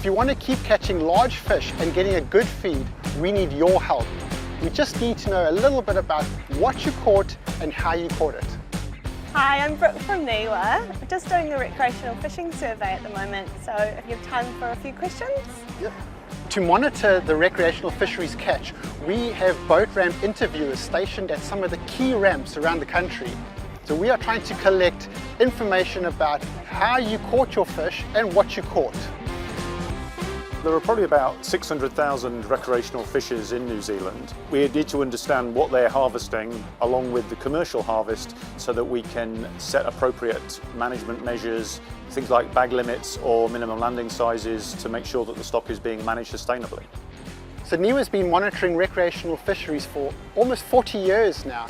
you want to keep catching large fish and getting a good feed, we need your help. We just need to know a little bit about what you caught and how you caught it. Hi, I'm Brooke from Niwa. I'm just doing the recreational fishing survey at the moment, so if you have time for a few questions? Yep. To monitor the recreational fisheries catch, we have boat ramp interviewers stationed at some of the key ramps around the country. So we are trying to collect information about how you caught your fish and what you caught. There are probably about 600,000 recreational fishers in New Zealand. We need to understand what they're harvesting along with the commercial harvest so that we can set appropriate management measures, things like bag limits or minimum landing sizes to make sure that the stock is being managed sustainably. So Niwa's been monitoring recreational fisheries for almost 40 years now.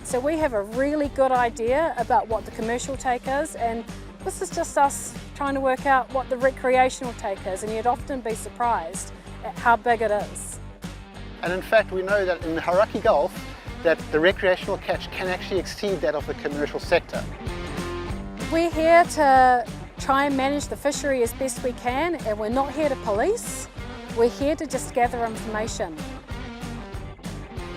So we have a really good idea about what the commercial take is, and this is just us trying to work out what the recreational take is, and you'd often be surprised at how big it is. And in fact, we know that in the Hauraki Gulf, that the recreational catch can actually exceed that of the commercial sector. We're here to try and manage the fishery as best we can, and we're not here to police. We're here to just gather information.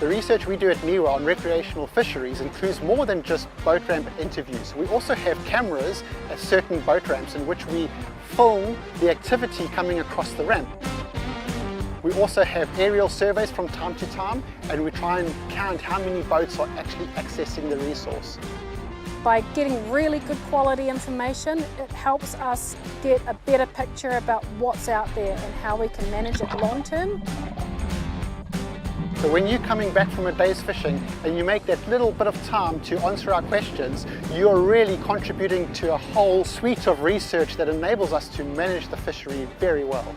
The research we do at Niwa on recreational fisheries includes more than just boat ramp interviews. We also have cameras at certain boat ramps in which we film the activity coming across the ramp. We also have aerial surveys from time to time, and we try and count how many boats are actually accessing the resource. By getting really good quality information, it helps us get a better picture about what's out there and how we can manage it long term. So when you're coming back from a day's fishing and you make that little bit of time to answer our questions, you're really contributing to a whole suite of research that enables us to manage the fishery very well.